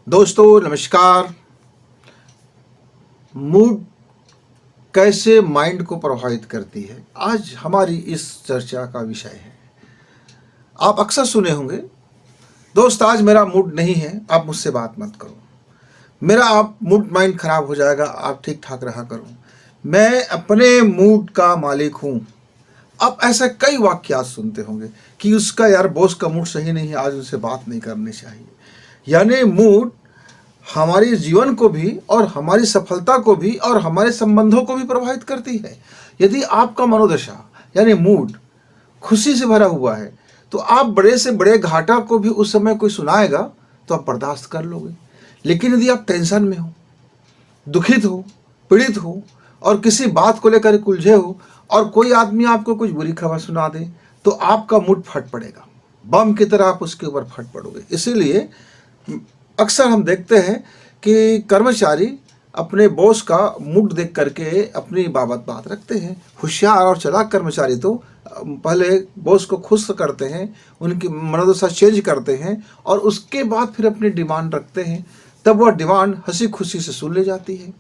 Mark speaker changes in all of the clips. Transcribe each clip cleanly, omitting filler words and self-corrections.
Speaker 1: दोस्तों नमस्कार। मूड कैसे माइंड को प्रभावित करती है, आज हमारी इस चर्चा का विषय है। आप अक्सर सुने होंगे, दोस्त आज मेरा मूड नहीं है, आप मुझसे बात मत करो, मेरा आप मूड माइंड खराब हो जाएगा, आप ठीक ठाक रहा करो, मैं अपने मूड का मालिक हूँ। आप ऐसा कई वाक्यात सुनते होंगे कि उसका यार बॉस का मूड सही नहीं है, आज उनसे बात नहीं करनी चाहिए। यानी मूड हमारे जीवन को भी और हमारी सफलता को भी और हमारे संबंधों को भी प्रभावित करती है। यदि आपका मनोदशा यानी मूड खुशी से भरा हुआ है तो आप बड़े से बड़े घाटा को भी उस समय कोई सुनाएगा तो आप बर्दाश्त कर लोगे। लेकिन यदि आप टेंशन में हो, दुखित हो, पीड़ित हो और किसी बात को लेकर उलझे हो और कोई आदमी आपको कुछ बुरी खबर सुना दे तो आपका मूड फट पड़ेगा, बम की तरह आप उसके ऊपर फट पड़ोगे। इसीलिए अक्सर हम देखते हैं कि कर्मचारी अपने बॉस का मूड देख करके अपनी बात रखते हैं। होशियार और चालाक कर्मचारी तो पहले बॉस को खुश करते हैं, उनकी मनोदशा चेंज करते हैं और उसके बाद फिर अपनी डिमांड रखते हैं। तब वह डिमांड हंसी खुशी से सुन ली जाती है।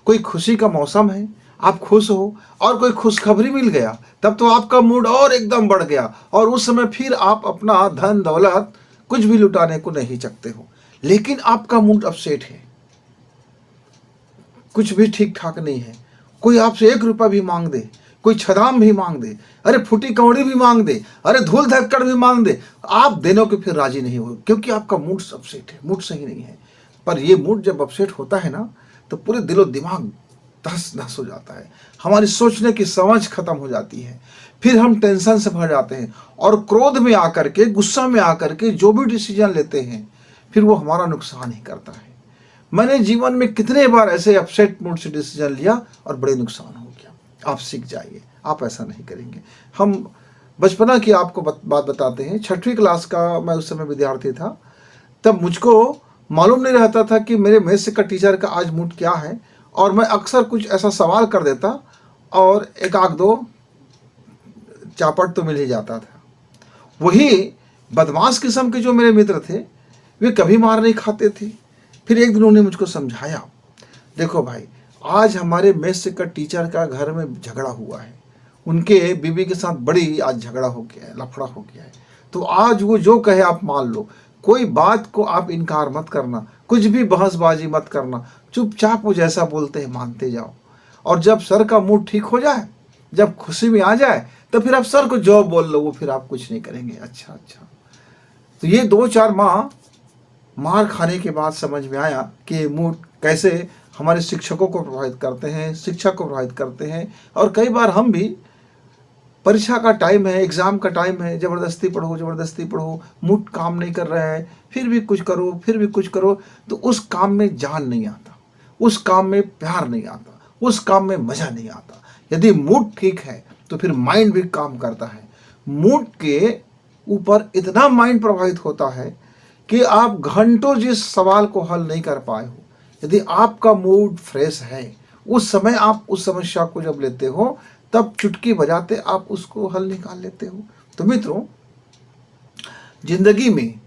Speaker 1: कोई खुशी का मौसम है, आप खुश हो और कोई खुशखबरी मिल गया तब तो आपका मूड और एकदम बढ़ गया और उस समय फिर आप अपना धन दौलत कुछ भी लुटाने को नहीं चाहते हो। लेकिन आपका मूड अपसेट है, कुछ भी ठीक ठाक नहीं है, कोई आपसे 1 रुपया भी मांग दे, कोई छदाम भी मांग दे, अरे फूटी कौड़ी भी मांग दे, अरे धूल धक्कड़ भी मांग दे, आप देने को फिर राजी नहीं हो क्योंकि आपका मूड अपसेट है, मूड सही नहीं है। पर ये मूड जब अपसेट होता है ना तो पूरे दिलो दिमाग तहस नहस हो जाता है, हमारी सोचने की समझ खत्म हो जाती है, फिर हम टेंशन से भर जाते हैं और क्रोध में आकर के, गुस्सा में आकर के जो भी डिसीजन लेते हैं फिर वो हमारा नुकसान ही करता है। मैंने जीवन में कितने बार ऐसे अपसेट मूड से डिसीजन लिया और बड़े नुकसान हो गया। आप सीख जाइए, आप ऐसा नहीं करेंगे। हम बचपना की आपको बात बताते हैं। 6वीं क्लास का मैं उस समय विद्यार्थी था। तब मुझको मालूम नहीं रहता था कि मेरे मैथ्स का टीचर का आज मूड क्या है और मैं अक्सर कुछ ऐसा सवाल कर देता और एक आध दो चापट तो मिल ही जाता था। वही बदमाश किस्म के जो मेरे मित्र थे वे कभी मार नहीं खाते थे। फिर एक दिन उन्होंने मुझको समझाया, देखो भाई, आज हमारे मैथ्स का टीचर का घर में झगड़ा हुआ है, उनके बीवी के साथ बड़ी आज झगड़ा हो गया है, लफड़ा हो गया है, तो आज वो जो कहे आप मान लो, कोई बात को आप इनकार मत करना, कुछ भी बहसबाजी मत करना, चुपचाप वो जैसा बोलते हैं मानते जाओ और जब सर का मूड ठीक हो जाए, जब खुशी में आ जाए तो फिर आप सर को जो बोल लो वो फिर आप कुछ नहीं करेंगे। अच्छा। तो ये 2-4 माह मार खाने के बाद समझ में आया कि मूड कैसे हमारे शिक्षकों को प्रभावित करते हैं, शिक्षा को प्रभावित करते हैं। और कई बार हम भी, परीक्षा का टाइम है, एग्ज़ाम का टाइम है, ज़बरदस्ती पढ़ो, मूड काम नहीं कर रहा है, फिर भी कुछ करो, तो उस काम में जान नहीं आता, उस काम में प्यार नहीं आता, उस काम में मज़ा नहीं आता। यदि मूड ठीक है तो फिर माइंड भी काम करता है। मूड के ऊपर इतना माइंड प्रभावित होता है कि आप घंटों जिस सवाल को हल नहीं कर पाए हो, यदि आपका मूड फ्रेश है, उस समय आप उस समस्या को जब लेते हो तब चुटकी बजाते आप उसको हल निकाल लेते हो। तो मित्रों, जिंदगी में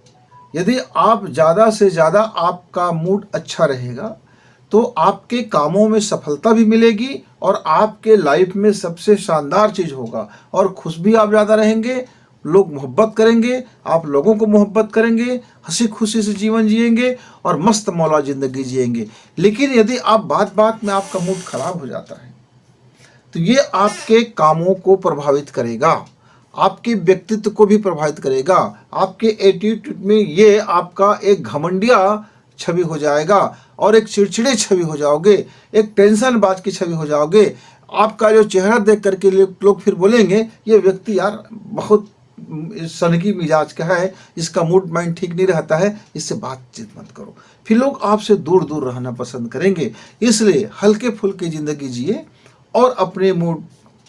Speaker 1: यदि आप ज़्यादा से ज़्यादा आपका मूड अच्छा रहेगा तो आपके कामों में सफलता भी मिलेगी और आपके लाइफ में सबसे शानदार चीज़ होगा और खुश भी आप ज़्यादा रहेंगे, लोग मोहब्बत करेंगे, आप लोगों को मोहब्बत करेंगे, हंसी खुशी से जीवन जिएंगे और मस्त मौला ज़िंदगी जिएंगे। लेकिन यदि आप बात में आपका मूड खराब हो जाता है तो ये आपके कामों को प्रभावित करेगा, आपके व्यक्तित्व को भी प्रभावित करेगा, आपके एटीट्यूड में ये आपका एक घमंडिया छवि हो जाएगा और एक चिड़चिड़े छवि हो जाओगे, एक टेंशन बाज की छवि हो जाओगे। आपका जो चेहरा देख करके लोग फिर बोलेंगे ये व्यक्ति यार बहुत सनकी मिजाज का है, इसका मूड माइंड ठीक नहीं रहता है, इससे बातचीत मत करो। फिर लोग आपसे दूर दूर रहना पसंद करेंगे। इसलिए हल्के फुल्के ज़िंदगी जिए और अपने मूड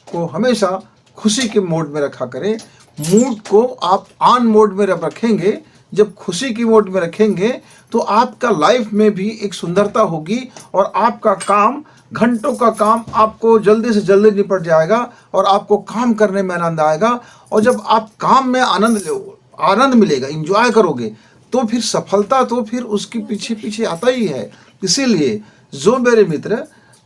Speaker 1: को हमेशा खुशी के मोड में रखा करें। मूड को आप ऑन मोड में रखेंगे, जब खुशी की मोड में रखेंगे तो आपका लाइफ में भी एक सुंदरता होगी और आपका काम, घंटों का काम आपको जल्दी से जल्दी निपट जाएगा और आपको काम करने में आनंद आएगा। और जब आप काम में आनंद मिलेगा, एंजॉय करोगे, तो फिर सफलता तो फिर उसके पीछे पीछे आता ही है। इसीलिए जो मेरे मित्र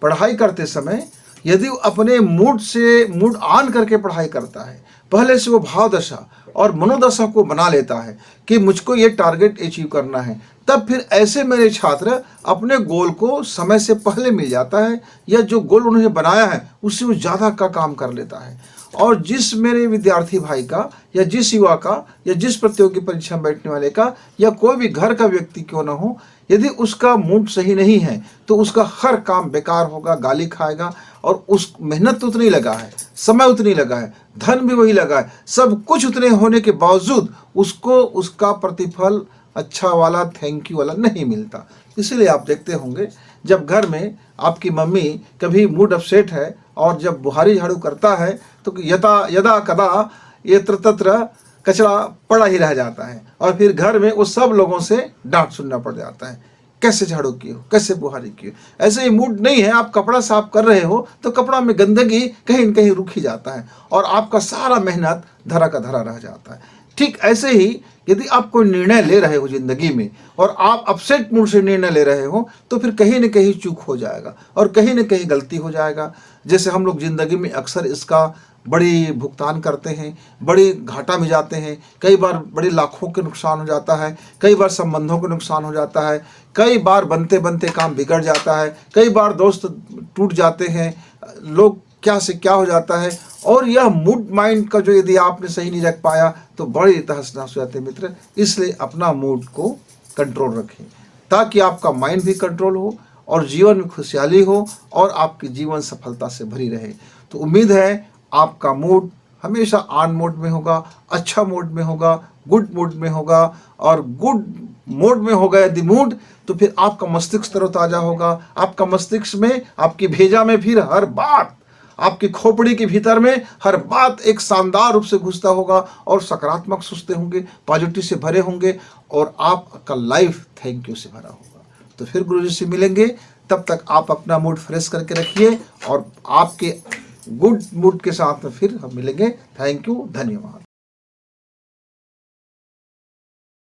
Speaker 1: पढ़ाई करते समय यदि वो अपने मूड ऑन करके पढ़ाई करता है, पहले से वो भाव दशा और मनोदशा को बना लेता है कि मुझको ये टारगेट अचीव करना है, तब फिर ऐसे मेरे छात्र अपने गोल को समय से पहले मिल जाता है, या जो गोल उन्होंने बनाया है उससे वो ज़्यादा का काम कर लेता है। और जिस मेरे विद्यार्थी भाई का या जिस युवा का या जिस प्रतियोगी परीक्षा में बैठने वाले का या कोई भी घर का व्यक्ति क्यों ना हो, यदि उसका मूड सही नहीं है तो उसका हर काम बेकार होगा, गाली खाएगा, और उस मेहनत तो उतनी लगा है, समय उतनी लगा है, धन भी वही लगा है, सब कुछ उतने होने के बावजूद उसको उसका प्रतिफल अच्छा वाला थैंक यू वाला नहीं मिलता। इसीलिए आप देखते होंगे जब घर में आपकी मम्मी कभी मूड अपसेट है और जब बुहारी झाड़ू करता है तो यदा कदा यत्र तत्र कचरा पड़ा ही रह जाता है, और फिर घर में उस सब लोगों से डांट सुनना पड़ जाता है, कैसे झाड़ू की हो, कैसे बुहारी की हो। ऐसे ही मूड नहीं है, आप कपड़ा साफ कर रहे हो तो कपड़ा में गंदगी कहीं न कहीं रुक ही जाता है और आपका सारा मेहनत धरा का धरा रह जाता है। ठीक ऐसे ही यदि आप कोई निर्णय ले रहे हो जिंदगी में और आप अपसेट मूड से निर्णय ले रहे हो तो फिर कहीं न कहीं चूक हो जाएगा और कहीं न कहीं गलती हो जाएगा। जैसे हम लोग जिंदगी में अक्सर इसका बड़ी भुगतान करते हैं, बड़ी घाटा में जाते हैं, कई बार बड़े लाखों के नुकसान हो जाता है, कई बार संबंधों को नुकसान हो जाता है, कई बार बनते बनते काम बिगड़ जाता है, कई बार दोस्त टूट जाते हैं, लोग क्या से क्या हो जाता है। और यह मूड माइंड का जो यदि आपने सही नहीं रख पाया तो बड़े तहस नहस हो जाते हैं मित्र। इसलिए अपना मूड को कंट्रोल रखें ताकि आपका माइंड भी कंट्रोल हो और जीवन में खुशहाली हो और आपकी जीवन सफलता से भरी रहे। तो उम्मीद है आपका मूड हमेशा ऑन मोड में होगा, अच्छा मोड में होगा, गुड मूड में होगा। और गुड मोड में होगा यदि मूड तो फिर आपका मस्तिष्क तरोताजा होगा, आपका मस्तिष्क में आपकी भेजा में फिर हर बात, आपकी खोपड़ी के भीतर में हर बात एक शानदार रूप से घुसता होगा और सकारात्मक सोचते होंगे, पॉजिटिव से भरे होंगे और आपका लाइफ थैंक यू से भरा होगा। तो फिर गुरुजी से मिलेंगे, तब तक आप अपना मूड फ्रेश करके रखिए और आपके गुड मूड के साथ में फिर हम मिलेंगे। थैंक यू, धन्यवाद।